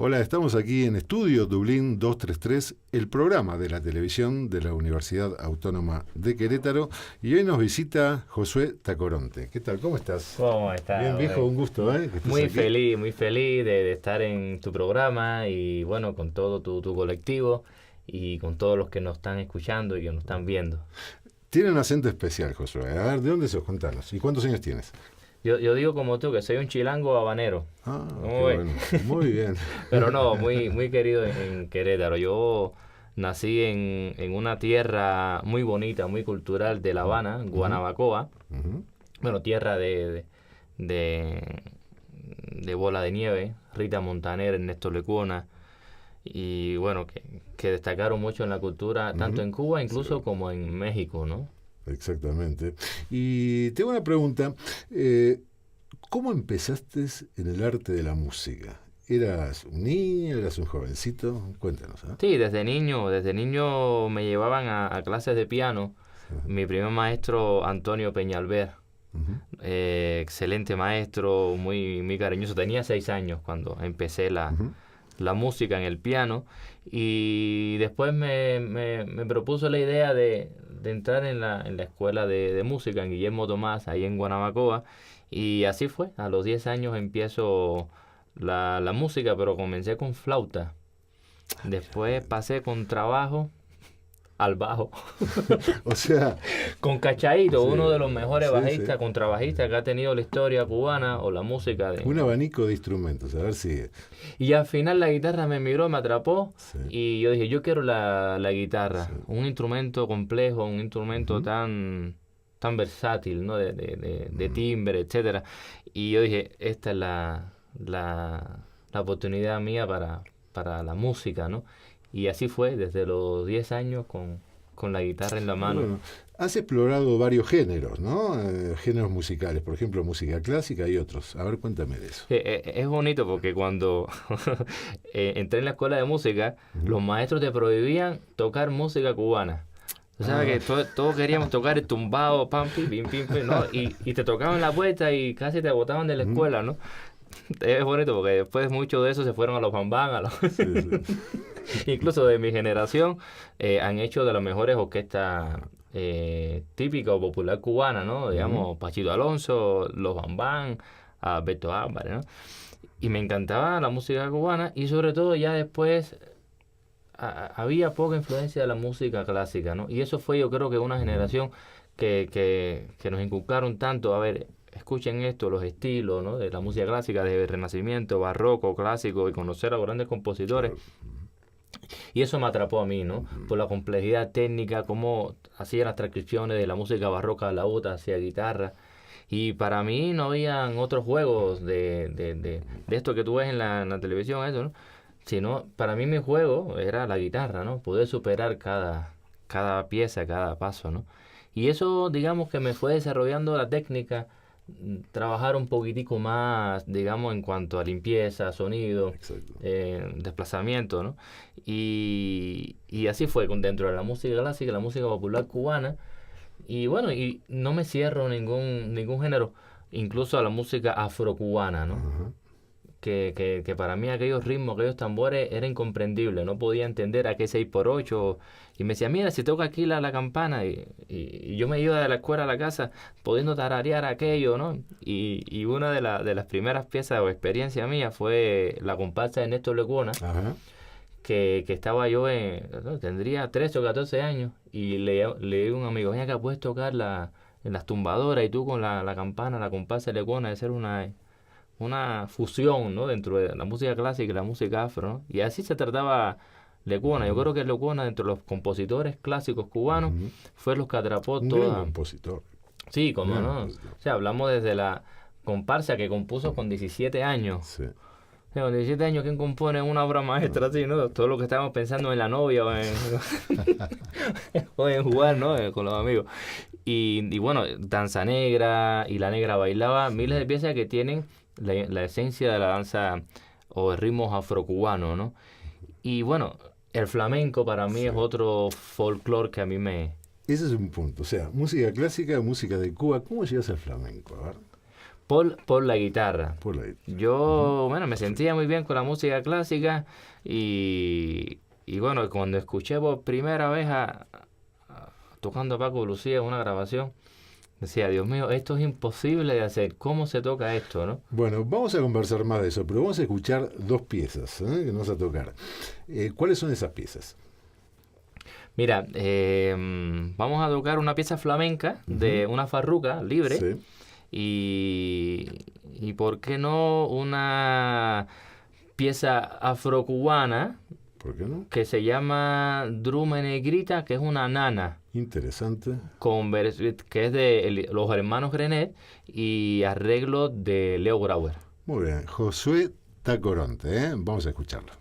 Hola, estamos aquí en Estudio Dublín 233, el programa de la televisión de la Universidad Autónoma de Querétaro, y hoy nos visita Josué Tacoronte. ¿Qué tal? ¿Cómo estás? ¿Cómo estás? Bien, viejo, un gusto, ¿eh? Que estés Muy aquí. feliz, de estar en tu programa y bueno, con todo tu colectivo y con todos los que nos están escuchando y que nos están viendo. Tiene un acento especial, Josué. A ver, ¿de dónde sos? Contanos. ¿Y cuántos años tienes? Yo digo como tú, que soy un chilango habanero. Ah, qué ¿Cómo ves? bueno. Muy bien. Pero no, muy querido en Querétaro. Yo nací en una tierra muy bonita, muy cultural de La Habana, Guanabacoa. Ujú. Bueno, tierra de, de Bola de Nieve, Rita Montaner, Ernesto Lecuona, y bueno, que destacaron mucho en la cultura, tanto en Cuba incluso Sí. como en México, ¿no? Exactamente. Y tengo una pregunta. ¿Cómo empezaste en el arte de la música? ¿Eras un niño? ¿Eras un jovencito? Cuéntanos, ¿eh? Sí, desde niño me llevaban a clases de piano. Mi primer maestro, Antonio Peñalver, Ujú. excelente maestro, muy cariñoso. Tenía 6 años cuando empecé Ujú. la música en el piano y después me propuso la idea de entrar en la escuela de música en Guillermo Tomás, ahí en Guanabacoa, y así fue. A los 10 años empiezo la música, pero comencé con flauta. Después pasé con trabajo al bajo. O sea, Con Cachaíto, sí, uno de los mejores sí. bajistas, contrabajistas que ha tenido la historia cubana o la música de... Un abanico de instrumentos. A ver si... Y al final la guitarra me miró, me atrapó Sí. y yo dije, yo quiero la guitarra, Sí. un instrumento complejo, un instrumento Ujú. tan versátil, ¿no? De timbre, etcétera. Y yo dije, esta es la oportunidad mía para la música, ¿no? Y así fue, desde los 10 años con la guitarra en la Y mano. bueno, has explorado varios géneros, ¿no? Géneros musicales, por ejemplo, música clásica y otros. A ver, cuéntame de eso. Es bonito porque cuando entré en la escuela de música, Ujú. los maestros te prohibían tocar música cubana. Tú sabes Ah, que todos queríamos tocar el tumbado, pam, pim, pim, ¿no? Y te tocaban la puerta y casi te botaban de la ujú. escuela, ¿no? Es bonito porque después muchos de esos se fueron a los bambán, Sí, sí. incluso de mi generación, han hecho de las mejores orquestas típicas o popular cubana, ¿no? Ujú. Digamos, Pachito Alonso, los bambán, Alberto Álvarez, ¿no? Y me encantaba la música cubana y sobre todo ya después había poca influencia de la música clásica, ¿no? Y eso fue yo creo que una Ujú. generación que nos inculcaron tanto, a ver, escuchen esto, los estilos, ¿no? De la música clásica, de Renacimiento, Barroco, Clásico, y conocer a grandes compositores. Claro. Y eso me atrapó a mí, ¿no? Ujú. Por la complejidad técnica, cómo hacían las transcripciones de la música barroca a la otra, hacia guitarra. Y para mí no habían otros juegos de esto que tú ves en la televisión, eso, ¿no? Sino, para mí mi juego era la guitarra, ¿no? Poder superar cada pieza, cada paso, ¿no? Y eso, digamos que me fue desarrollando la técnica, trabajar un poquitico más, digamos, en cuanto a limpieza, sonido, Exacto. desplazamiento, ¿no? Y así fue dentro de la música clásica, la música popular cubana. Y bueno, y no me cierro ningún género, incluso a la música afrocubana, ¿no? Ajá. Que para mí aquellos ritmos, aquellos tambores era incomprendible, no podía entender a qué 6x8 y me decía, mira, si toca aquí la campana y yo me iba de la escuela a la casa pudiendo tararear aquello, ¿no? Y una de las primeras piezas o experiencia mía fue la comparsa de Néstor Lecuona, Ajá. que estaba yo ¿no? Tendría 13 o 14 años y le digo a un amigo, mira que puedes tocar en las tumbadoras y tú con la campana, la comparsa de Lecuona, de ser una fusión, ¿no? Dentro de la música clásica y la música afro, ¿no? Y así se trataba Lecuona. Yo Ujú. creo que Lecuona, dentro de los compositores clásicos cubanos, Ujú. fue los que atrapó Un gran toda... compositor. Sí, como Gran no. O compositor. sea, hablamos desde la comparsa que compuso con 17 años. Sí. O sea, con 17 años, ¿quién compone una obra maestra así, no? Todo lo que estábamos pensando en la novia o o en jugar, ¿no? Con los amigos. Y bueno, Danza Negra y La Negra Bailaba, miles de piezas que tienen la esencia de la danza o de ritmos afrocubanos, ¿no? Y bueno, el flamenco para mí Sí. es otro folclore que a mí me... Ese es un punto. O sea, música clásica, música de Cuba. ¿Cómo llegas al flamenco? A ver. por la guitarra. Por la... Yo, bueno, me sentía muy bien con la música clásica y bueno, cuando escuché por primera vez tocando a Paco de Lucía en una grabación, decía, Dios mío, esto es imposible de hacer. ¿Cómo se toca esto, no? Bueno, vamos a conversar más de eso, pero vamos a escuchar dos piezas que nos vas a tocar. ¿Cuáles son esas piezas? Mira, vamos a tocar una pieza flamenca de una farruca libre. Sí. Y ¿por qué no una pieza afrocubana ¿Por qué no? que se llama Drume Negrita, que es una nana, Interesante. que es de los hermanos Grenet y arreglo de Leo Grauer? Muy bien. Josué Tacoronte, ¿eh? Vamos a escucharlo.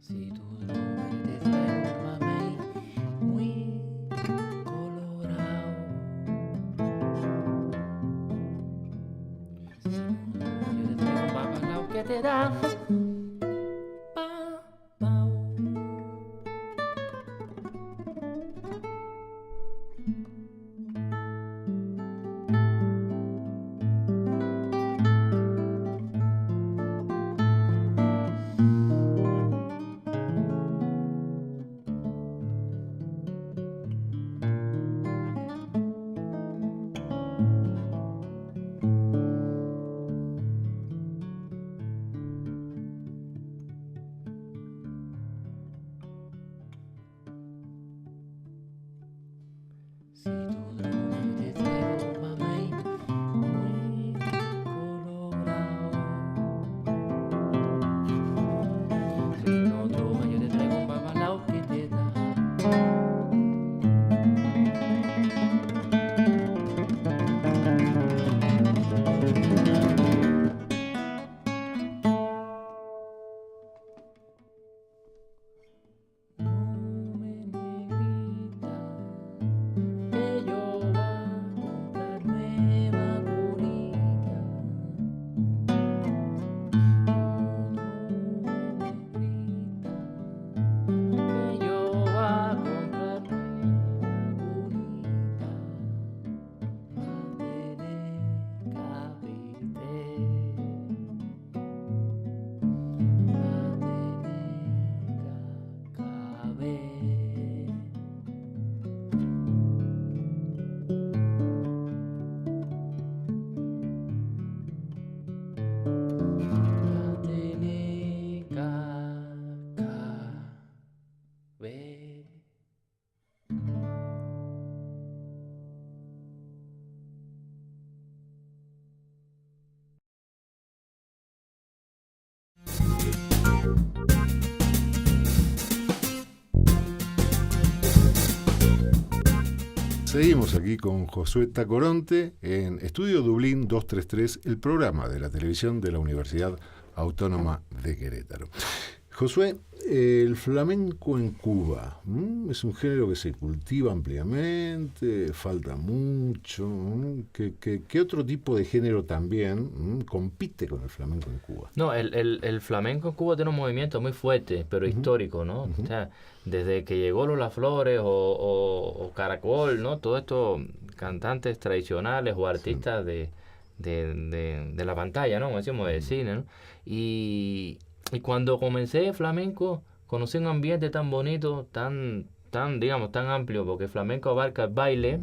Si tu droga yo te traigo un mamey muy colorado. Si tu droga yo te traigo un bacalao que te da pa, pao. Si tu droga yo te traigo un mamey muy colorado. Si no droga yo te traigo un bacalao que te da. No me negrita, que yo va a comprar nueva colita. No me negrita, que yo va a comprar nueva colita. Va a tener café. Seguimos aquí con Josué Tacoronte en Estudio Dublín 233, el programa de la televisión de la Universidad Autónoma de Querétaro. Josué, el flamenco en Cuba, ¿es un género que se cultiva ampliamente? ¿Falta mucho? ¿Qué otro tipo de género también compite con el flamenco en Cuba? No, el flamenco en Cuba tiene un movimiento muy fuerte, pero histórico, ¿no? O sea, desde que llegó Lola Flores o Caracol, ¿no? Todos estos cantantes tradicionales o artistas de la pantalla, ¿no? Como decimos, del cine, ¿no? Y cuando comencé flamenco, conocí un ambiente tan bonito, tan amplio, porque el flamenco abarca el baile,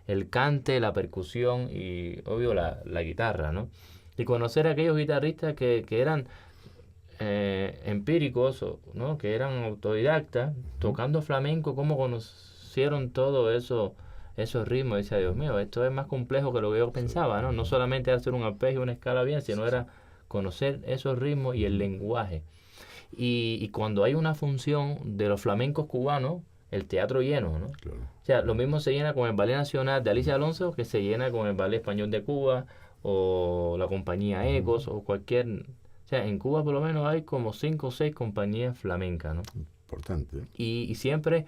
el cante, la percusión y, obvio, la guitarra, ¿no? Y conocer a aquellos guitarristas que eran empíricos, ¿no? Que eran autodidactas, tocando flamenco, cómo conocieron todo eso, esos ritmos. Y decía, Dios mío, esto es más complejo que lo que yo pensaba, ¿no? No solamente hacer un arpegio y una escala bien, sino era conocer esos ritmos y el lenguaje. Y cuando hay una función de los flamencos cubanos, el teatro lleno, ¿no? Claro. O sea, lo mismo se llena con el Ballet Nacional de Alicia Alonso que se llena con el Ballet Español de Cuba o la compañía Ecos o cualquier... O sea, en Cuba por lo menos hay como 5 o 6 compañías flamencas, ¿no? Importante. Y siempre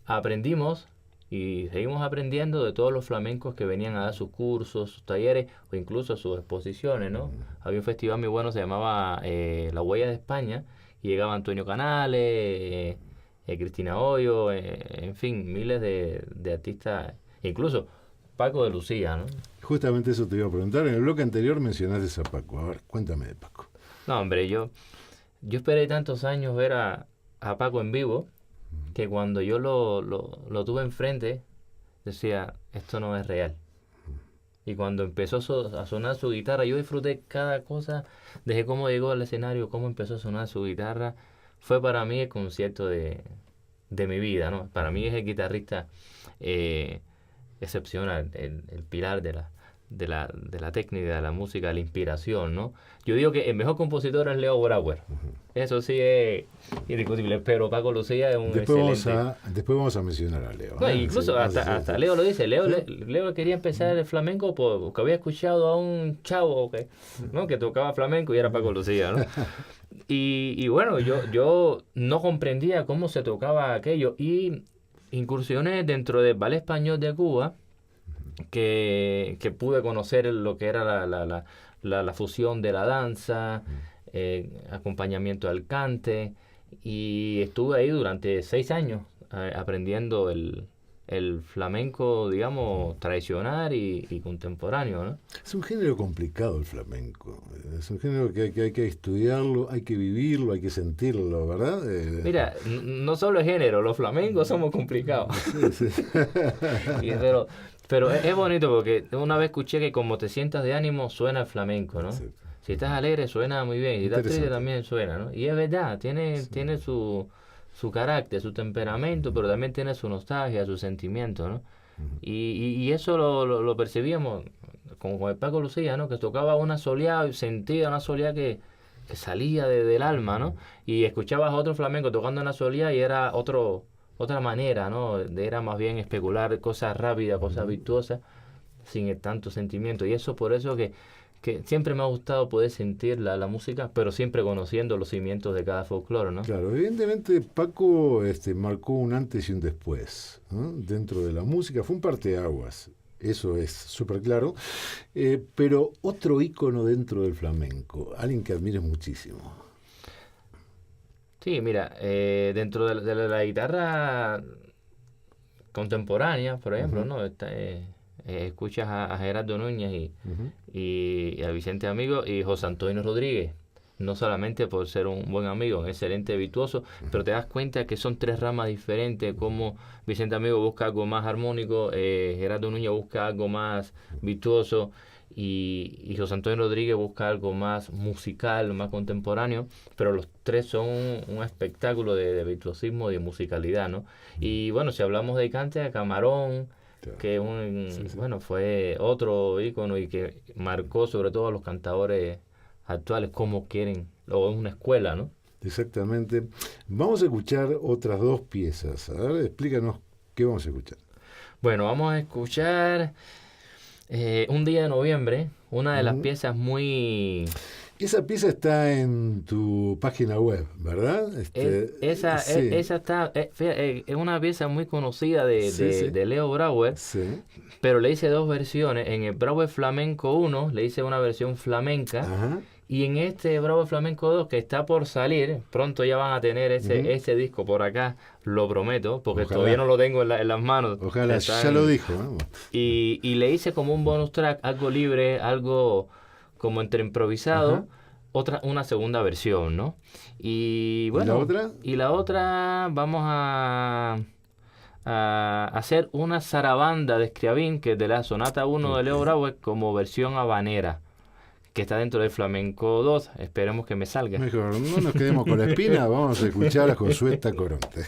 aprendimos y seguimos aprendiendo de todos los flamencos que venían a dar sus cursos, sus talleres o incluso sus exposiciones, ¿no? Había un festival muy bueno, se llamaba La Huella de España, y llegaba Antonio Canales, Cristina Hoyo, en fin, miles de artistas, incluso Paco de Lucía, ¿no? Justamente eso te iba a preguntar. En el bloque anterior mencionaste a Paco. A ver, cuéntame de Paco. No, hombre, yo esperé tantos años ver a Paco en vivo, que cuando yo lo tuve enfrente, decía, esto no es real. Y cuando empezó a sonar su guitarra, yo disfruté cada cosa, desde cómo llegó al escenario, cómo empezó a sonar su guitarra. Fue para mí el concierto de mi vida, ¿no? Para mí es el guitarrista excepcional, el pilar de la técnica, de la música, de la inspiración, ¿no? Yo digo que el mejor compositor es Leo Brauer. Eso sí es indiscutible, pero Paco Lucía es un excelente... Después vamos a mencionar a Leo. No, incluso sí, hasta Leo lo dice. Leo quería empezar el flamenco porque había escuchado a un chavo ¿no? que tocaba flamenco y era Paco Lucía, ¿no? Y bueno, yo no comprendía cómo se tocaba aquello y incursioné dentro del Ballet Español de Cuba, que pude conocer lo que era la fusión de la danza, acompañamiento al cante, y estuve ahí durante 6 años aprendiendo el flamenco, digamos, tradicional y contemporáneo, ¿no? Es un género complicado el flamenco. Es un género que hay que estudiarlo, hay que vivirlo, hay que sentirlo, ¿verdad? Mira, no solo el género, los flamencos somos complicados. Sí, sí. Pero es bonito porque una vez escuché que como te sientas de ánimo suena el flamenco, ¿no? Sí. Si estás alegre suena muy bien, si estás triste Interesante. también suena, ¿no? Y es verdad, tiene su carácter, su temperamento, pero también tiene su nostalgia, su sentimiento, ¿no? Y eso lo percibíamos como con el Paco Lucía, ¿no? Que tocaba una soleá y sentía una soleá que salía del alma, ¿no? Y escuchabas a otro flamenco tocando una soleá y era otra manera, ¿no? Era más bien especular cosas rápidas, cosas virtuosas, sin tanto sentimiento. Y eso por eso que siempre me ha gustado poder sentir la música, pero siempre conociendo los cimientos de cada folclore, ¿no? Claro, evidentemente Paco marcó un antes y un después, ¿no? Dentro de la música. Fue un parteaguas, eso es súper claro. Pero otro ícono dentro del flamenco, alguien que admires muchísimo. Sí, mira, dentro de la guitarra contemporánea, por ejemplo, ¿no? Escuchas a Gerardo Núñez y a Vicente Amigo y José Antonio Rodríguez. No solamente por ser un buen amigo, un excelente virtuoso, pero te das cuenta que son tres ramas diferentes, como Vicente Amigo busca algo más armónico, Gerardo Núñez busca algo más virtuoso y José Antonio Rodríguez busca algo más musical, más contemporáneo, pero los tres son un espectáculo de virtuosismo y de musicalidad, ¿no? Y bueno, si hablamos de cante, Camarón, que bueno, fue otro ícono y que marcó sobre todo a los cantadores actuales como quieren, o es una escuela, ¿no? Exactamente. Vamos a escuchar otras dos piezas. A ver, explícanos qué vamos a escuchar. Bueno, vamos a escuchar Un día de noviembre, una de las piezas muy... Esa pieza está en tu página web, ¿verdad? Esa está, es una pieza muy conocida de Leo Brauer, pero le hice dos versiones. En el Brauer Flamenco 1 le hice una versión flamenca. Ajá. Y en este Brauer Flamenco 2 que está por salir, pronto ya van a tener ese disco por acá, lo prometo, porque todavía no lo tengo en las manos. Ojalá, ya lo dijo. Y le hice como un bonus track, algo libre, algo como entre improvisado, una segunda versión, ¿no? Y bueno, ¿y la otra? Vamos a hacer una zarabanda de Scriabin, que es de la Sonata 1 de Leo Brauer, como versión habanera, que está dentro del Flamenco 2. Esperemos que me salga. Mejor, no nos quedemos con la espina, vamos a escuchar a Josué Tacoronte.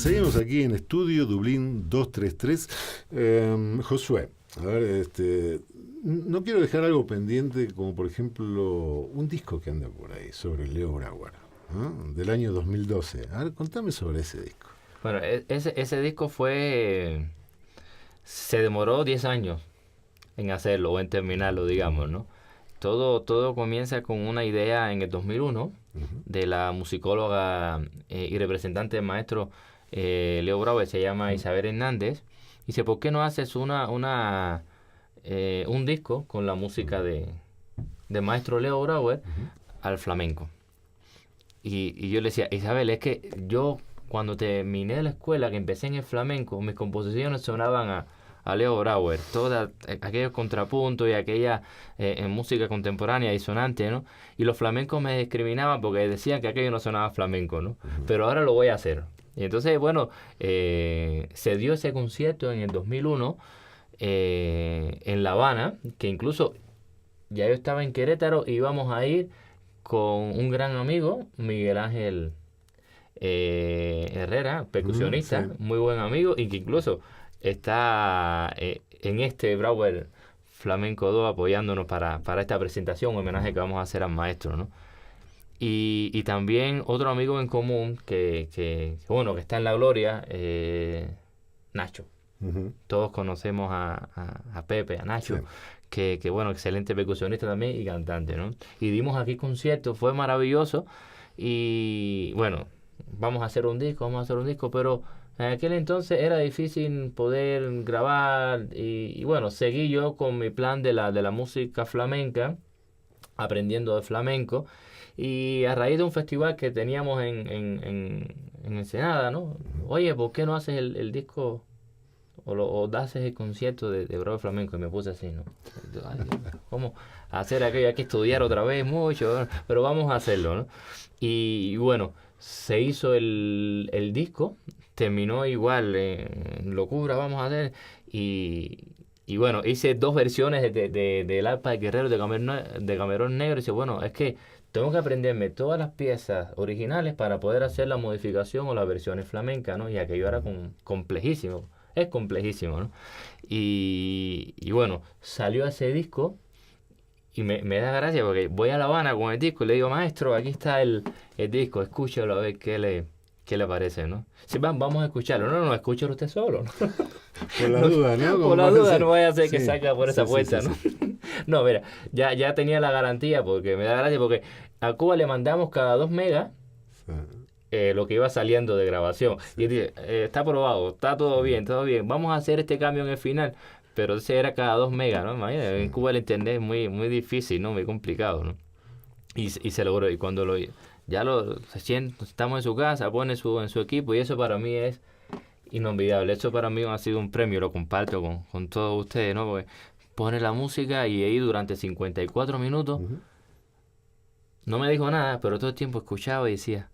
Seguimos aquí en Estudio Dublín 233. Josué, a ver, no quiero dejar algo pendiente, como por ejemplo un disco que anda por ahí sobre Leo Brauer, ¿no? Del año 2012. A ver, contame sobre ese disco. Bueno, ese disco se demoró 10 años en hacerlo o en terminarlo, digamos, ¿no? Todo comienza con una idea en el 2001 de la musicóloga y representante del maestro Leo Brauer, se llama Isabel Hernández. Dice, ¿por qué no haces un disco con la música de maestro Leo Brauer al flamenco? Y yo le decía, Isabel, es que yo cuando terminé la escuela, que empecé en el flamenco, mis composiciones sonaban a Leo Brauer, todos aquellos contrapuntos y aquella en música contemporánea y sonante, ¿no? Y los flamencos me discriminaban porque decían que aquello no sonaba flamenco, ¿no? Pero ahora lo voy a hacer. Y entonces, bueno, se dio ese concierto en el 2001 en La Habana, que incluso ya yo estaba en Querétaro y íbamos a ir con un gran amigo, Miguel Ángel Herrera, percusionista, muy buen amigo, y que incluso está en este Brauer Flamenco 2 apoyándonos para esta presentación, homenaje que vamos a hacer al maestro, ¿no? Y también otro amigo en común que está en la gloria, Nacho. Todos conocemos a Pepe, a Nacho, sí. que bueno, excelente percusionista también y cantante, ¿no? Y dimos aquí conciertos, fue maravilloso. Y bueno, vamos a hacer un disco, pero en aquel entonces era difícil poder grabar y bueno, seguí yo con mi plan de la música flamenca, aprendiendo de flamenco, y a raíz de un festival que teníamos en Ensenada, ¿no? Oye, ¿por qué no haces el disco o haces el concierto de Brauer Flamenco? Y me puse así, ¿no? Ay, ¿cómo hacer aquello? Hay que estudiar otra vez mucho, ¿no? Pero vamos a hacerlo, ¿no? Y bueno, se hizo el disco, terminó igual, locura, vamos a hacer, y bueno, hice 2 versiones del Arpa de Guerrero de Camerón Negro, y dice, bueno, es que tengo que aprenderme todas las piezas originales para poder hacer la modificación o las versiones flamencas, ¿no? Y aquello era complejísimo, es complejísimo, ¿no? Y bueno, salió ese disco. Y me da gracia porque voy a La Habana con el disco y le digo, maestro, aquí está el disco, escúchalo a ver qué le parece, ¿no? Si vamos a escucharlo. No, escúchalo usted solo, ¿no? Por la duda, ¿no? Por la duda, no vaya a ser que salga por esa puerta, ¿no? No, mira, ya tenía la garantía porque me da gracia porque a Cuba le mandamos cada 2 megas lo que iba saliendo de grabación. Y dice, está aprobado, está todo bien, vamos a hacer este cambio en el final. Pero ese era cada 2 megas, ¿no? Imagínate, en Cuba el internet es muy, muy difícil, ¿no? Muy complicado, ¿no? Y se logró. Y cuando estamos en su casa, pone en su equipo, y eso para mí es inolvidable. Eso para mí ha sido un premio, lo comparto con todos ustedes, ¿no? Porque pone la música y ahí durante 54 minutos no me dijo nada, pero todo el tiempo escuchaba y decía,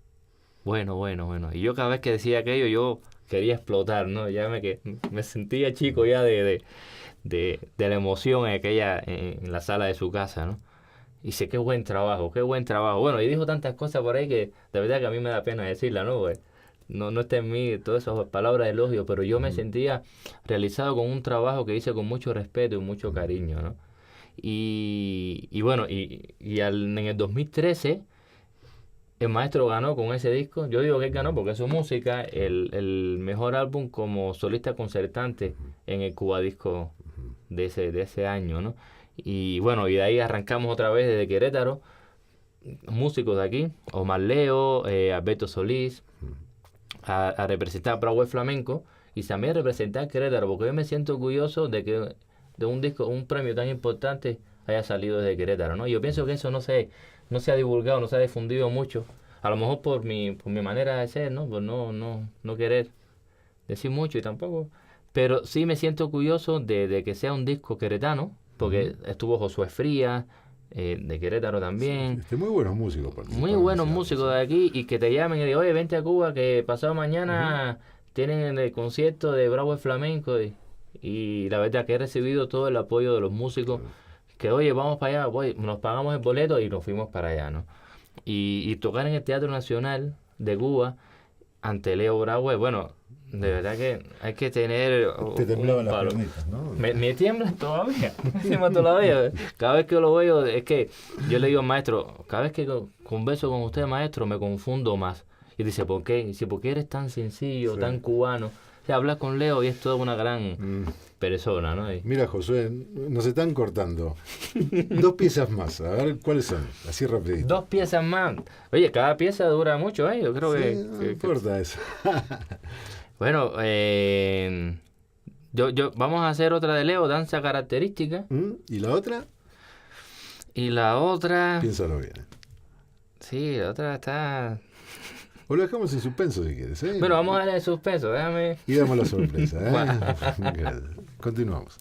bueno. Y yo cada vez que decía aquello, yo quería explotar, ¿no? Ya me sentía chico ya de la emoción en la sala de su casa, ¿no? Y dice, qué buen trabajo. Bueno, y dijo tantas cosas por ahí que de verdad que a mí me da pena decirla, ¿no? Pues no está en mí todas esas palabras de elogio, pero yo me sentía realizado con un trabajo que hice con mucho respeto y mucho cariño, ¿no? Y bueno, en el 2013 el maestro ganó con ese disco. Yo digo que él ganó porque es su música, el mejor álbum como solista concertante en el Cuba Disco de ese año, ¿no? Y bueno, y de ahí arrancamos otra vez desde Querétaro, músicos de aquí, Omar Leo, Alberto Solís, a representar Brauer Flamenco y también representar Querétaro, porque yo me siento orgulloso de que de un disco, un premio tan importante haya salido desde Querétaro, ¿no? Yo pienso que eso no se ha divulgado, no se ha difundido mucho, a lo mejor por mi manera de ser, ¿no? Por no querer decir mucho y tampoco, pero sí me siento orgulloso de que sea un disco queretano, porque estuvo Josué Frías, de Querétaro también. Sí, muy buenos músicos. Muy buenos músicos de aquí, y que te llamen y digan, oye, vente a Cuba, que pasado mañana tienen el concierto de Brauer Flamenco, y la verdad que he recibido todo el apoyo de los músicos, que oye, vamos para allá, nos pagamos el boleto y nos fuimos para allá, ¿no? Y tocar en el Teatro Nacional de Cuba ante Leo Brauer, bueno, de verdad que hay que tener Te temblaban un las palo. piernitas, ¿no? Me tiemblan todavía, todavía. Cada vez que lo veo, es que yo le digo al maestro, cada vez que converso con usted, maestro, me confundo más. Y dice, ¿por qué? Y dice, porque eres tan sencillo, Sí. tan cubano. O sea, hablas con Leo y es toda una gran persona, ¿no? Y Mira, Josué, nos están cortando. 2 piezas más, a ver cuáles son, así rapidito. 2 piezas más. Oye, cada pieza dura mucho, ¿eh? Yo creo Sí, que, no importa eso. Bueno, vamos a hacer otra de Leo, danza característica. ¿Y la otra? Y la otra... Piénsalo bien. Sí, la otra está... O lo dejamos en suspenso si quieres, ¿eh? Bueno, vamos a darle suspenso, déjame... Y damos la sorpresa, ¿eh? Gracias. Continuamos.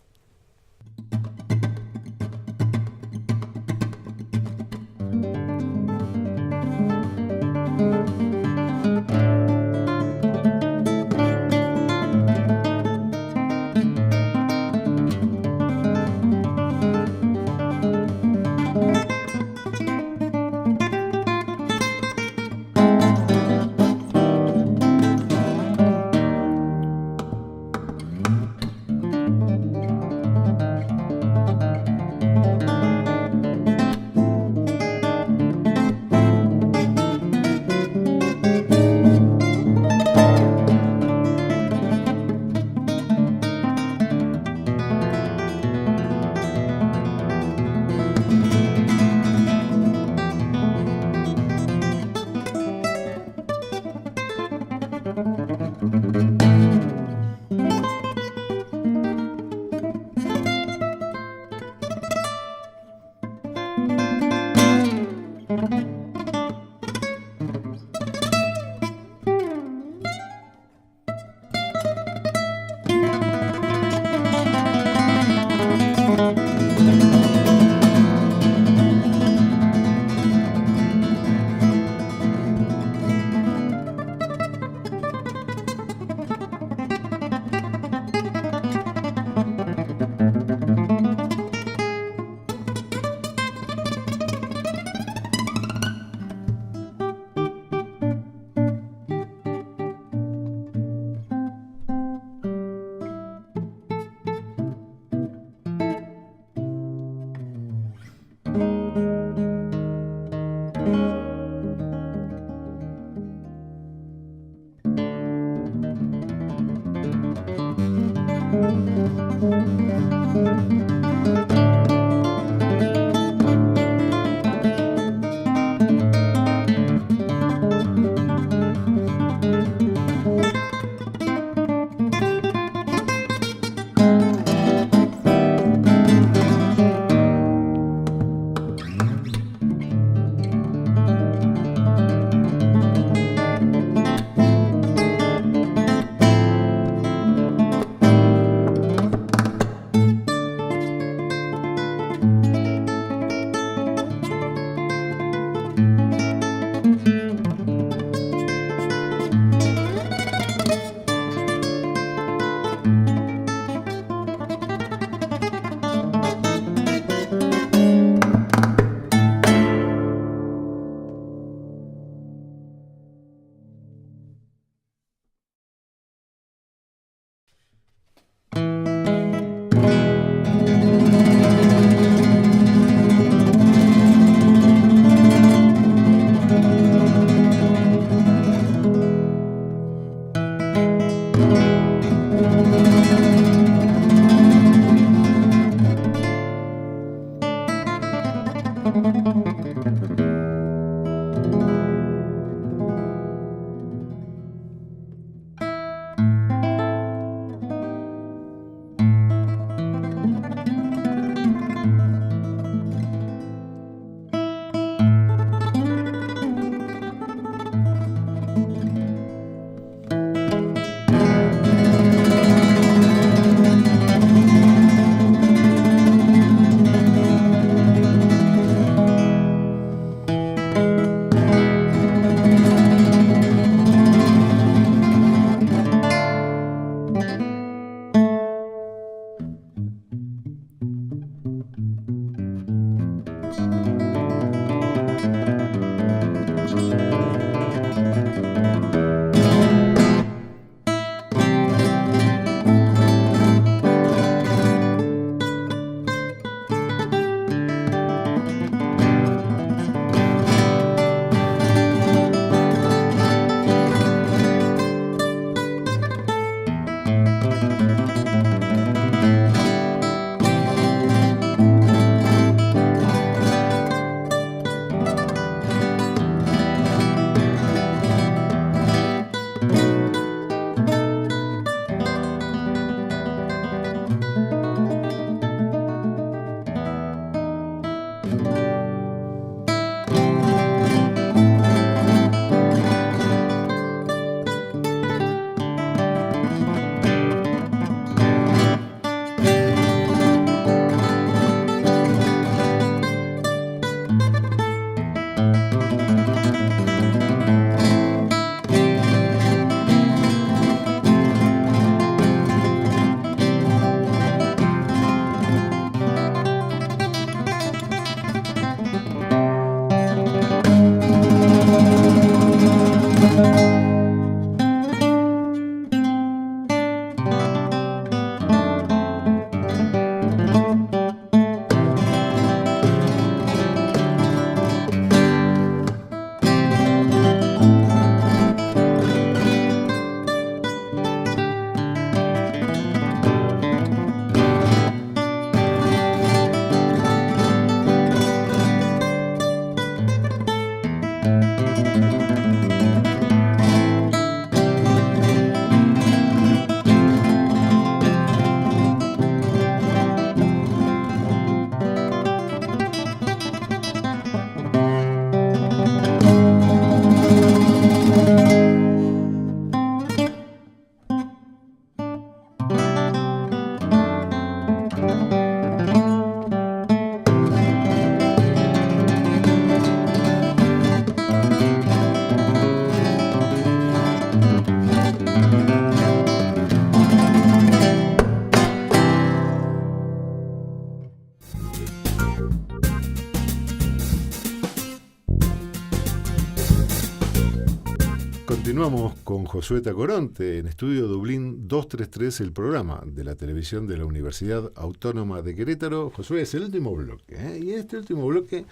Continuamos con Josué Tacoronte en Estudio Dublín 233, el programa de la televisión de la Universidad Autónoma de Querétaro. Josué, es el último bloque, y en este último bloque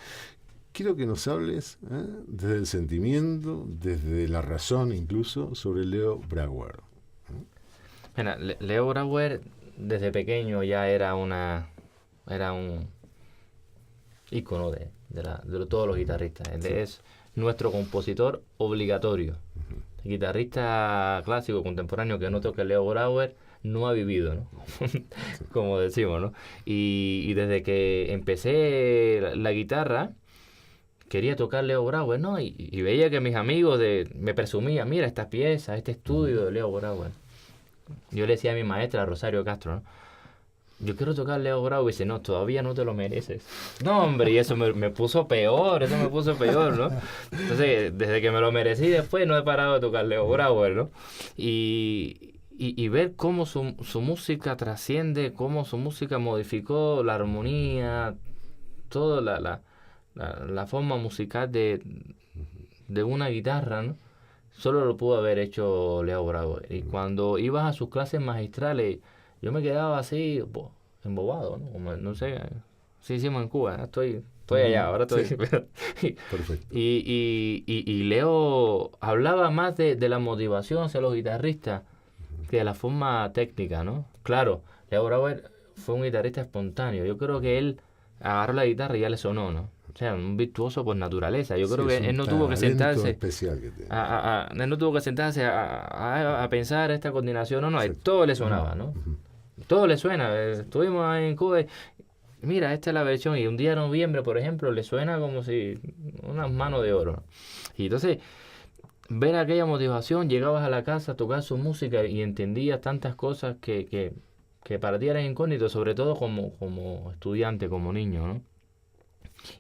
quiero que nos hables desde el sentimiento, desde la razón incluso, sobre Leo Brouwer. Mira, Leo Brouwer desde pequeño ya era un ícono de todos los guitarristas. Él es nuestro compositor obligatorio. El guitarrista clásico contemporáneo que no toque Leo Brouwer no ha vivido, ¿no? Como decimos, ¿no? Y desde que empecé la guitarra, quería tocar Leo Brouwer, ¿no? Y veía que mis amigos me presumían, mira esta pieza, este estudio de Leo Brouwer. Yo le decía a mi maestra, Rosario Castro, ¿no? Yo quiero tocar Leo Brouwer. Y dice, no, todavía no te lo mereces. No, hombre, y eso me puso peor, ¿no? Entonces, desde que me lo merecí después, no he parado de tocar Leo Brouwer, ¿no? Y ver cómo su música trasciende, cómo su música modificó la armonía, toda la forma musical de una guitarra, ¿no? Solo lo pudo haber hecho Leo Brouwer. Y cuando ibas a sus clases magistrales, yo me quedaba así, embobado, ¿no? Como, no sé, sí hicimos en Cuba, ¿no? Estoy allá, ahora estoy... Sí. Perfecto. Y Leo hablaba más de la motivación hacia los guitarristas que de la forma técnica, ¿no? Claro, Leo Brouwer fue un guitarrista espontáneo. Yo creo que él agarró la guitarra y ya le sonó, ¿no? O sea, un virtuoso por naturaleza. Yo creo que él no tuvo que sentarse... especial que tiene. Él no tuvo que sentarse a pensar esta coordinación, no, todo le sonaba, ¿no? Todo le suena. Estuvimos en Cuba y, mira, esta es la versión. Y un día de noviembre, por ejemplo, le suena como si unas manos de oro, ¿no? Y entonces, ver aquella motivación, llegabas a la casa a tocar su música y entendías tantas cosas que para ti eran incógnitas, sobre todo como estudiante, como niño, ¿no?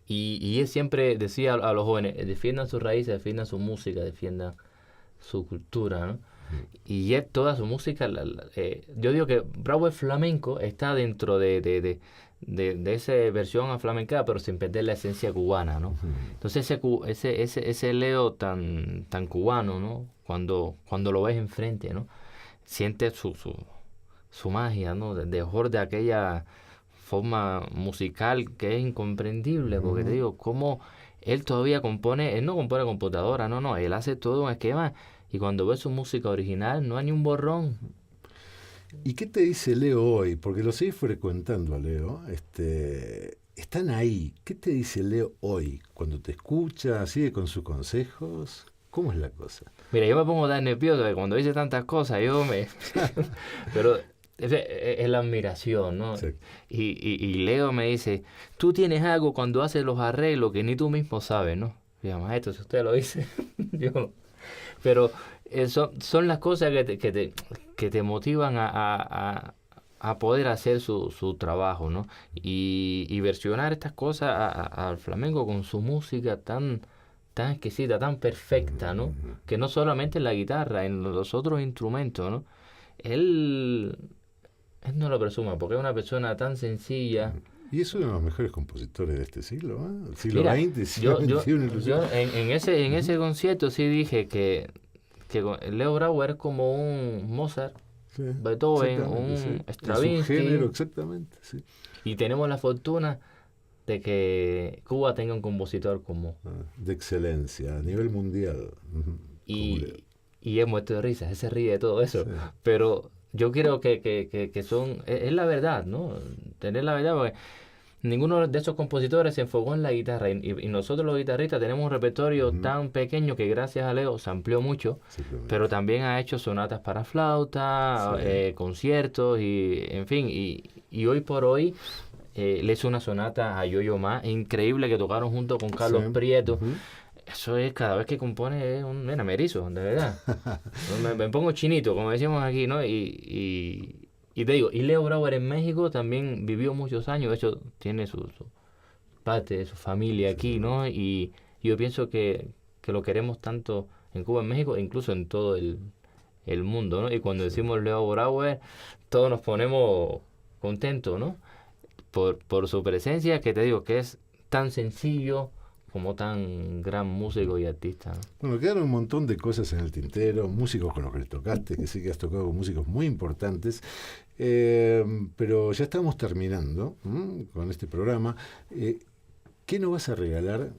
Y él siempre decía a los jóvenes, defiendan sus raíces, defiendan su música, defiendan su cultura, ¿no? Y él, toda su música, yo digo que Brouwer flamenco está dentro de esa versión aflamencada, pero sin perder la esencia cubana, ¿no? Entonces ese Leo tan cubano, ¿no? Cuando lo ves enfrente, ¿no? Sientes su magia, ¿no? De aquella forma musical que es incomprendible, porque te digo, cómo él todavía compone, él no compone computadora, no, él hace todo un esquema, y cuando ves su música original no hay ni un borrón. ¿Y qué te dice Leo hoy? Porque lo seguís frecuentando a Leo, están ahí. ¿Qué te dice Leo hoy? Cuando te escucha, sigue con sus consejos, ¿cómo es la cosa? Mira, yo me pongo tan nervioso que cuando dice tantas cosas, pero es la admiración, ¿no? Sí. Y Leo me dice, tú tienes algo cuando haces los arreglos que ni tú mismo sabes, ¿no? Y yo, maestro, si usted lo dice, yo no. Pero son las cosas que te motivan a poder hacer su trabajo, ¿no? Y versionar estas cosas al flamenco con su música tan exquisita, tan perfecta, ¿no? Que no solamente en la guitarra, en los otros instrumentos, ¿no? Él no lo presuma, porque es una persona tan sencilla. Y es uno de los mejores compositores de este siglo, ¿eh? El siglo Mira, XX, siglo XXI. Yo en ese concierto sí dije que que Leo Brauer es como un Mozart, Sí, Beethoven, exactamente, un sí. Stravinsky. Es un género, exactamente, sí. Y tenemos la fortuna de que Cuba tenga un compositor como... De excelencia, a nivel mundial. Como Leo. Y es muerto de risa, él se ríe de todo eso. Sí. Pero yo creo que son... Es la verdad, ¿no? Tener la verdad, porque ninguno de esos compositores se enfocó en la guitarra. Y nosotros los guitarristas tenemos un repertorio tan pequeño que gracias a Leo se amplió mucho. Pero también ha hecho sonatas para flauta, conciertos y en fin. Y hoy por hoy le hizo una sonata a Yo-Yo Ma increíble que tocaron junto con Carlos Prieto. Eso es, cada vez que compone es un... Mira, me erizo, de verdad. me pongo chinito, como decimos aquí, ¿no? Y te digo, y Leo Brauer en México también vivió muchos años. De hecho, tiene su parte de su familia aquí, ¿no? Y yo pienso que lo queremos tanto en Cuba, en México, e incluso en todo el mundo, ¿no? Y cuando decimos Leo Brauer, todos nos ponemos contentos, ¿no? Por su presencia, que te digo que es tan sencillo como tan gran músico y artista, ¿no? Bueno, quedaron un montón de cosas en el tintero, músicos con los que tocaste, que sí que has tocado con músicos muy importantes, pero ya estamos terminando con este programa. ¿Qué nos vas a regalar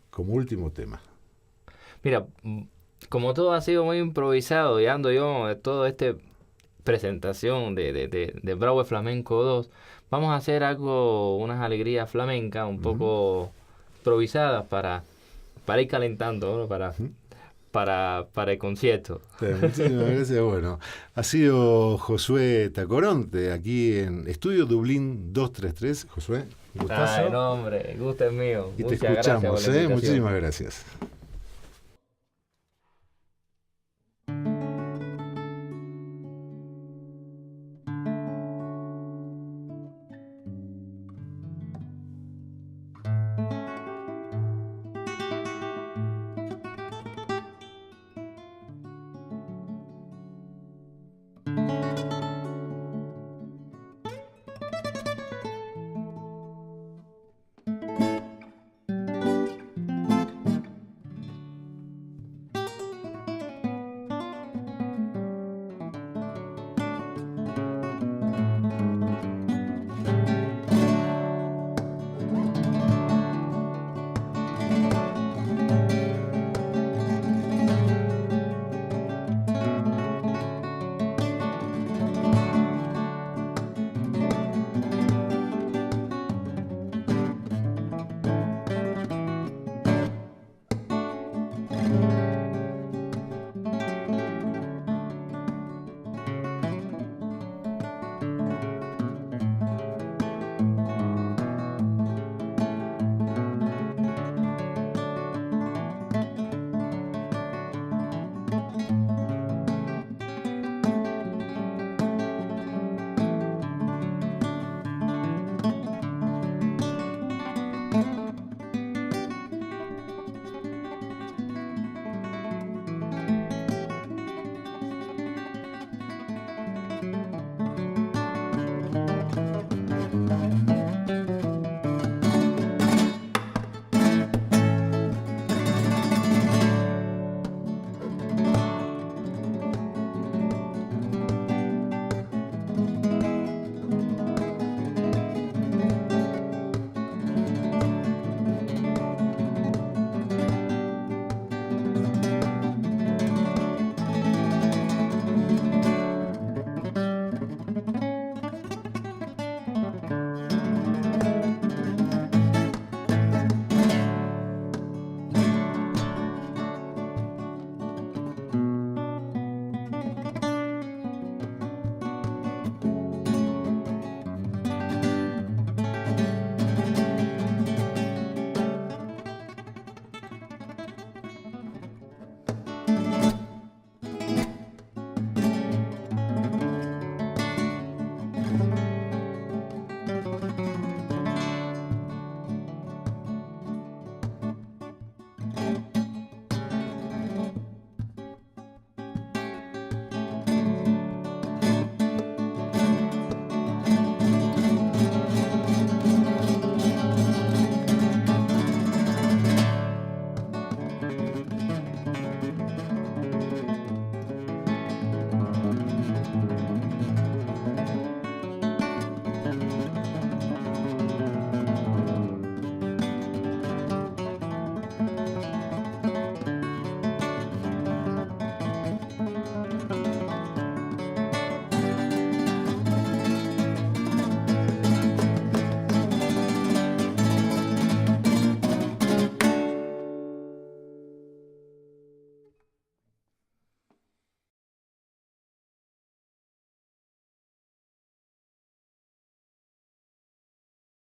como último tema? Mira, como todo ha sido muy improvisado, y ando yo de toda esta presentación de Brauer Flamenco 2, vamos a hacer algo, unas alegrías flamencas un poco improvisadas para ir calentando, ¿no? para el concierto. Muchísimas gracias. Bueno, ha sido Josué Tacoronte aquí en Estudio Dublín 233. Josué, un gustazo. Ay, no, hombre, el gusto es mío. Y Muchas te escuchamos, gracias por la invitación. Muchísimas gracias.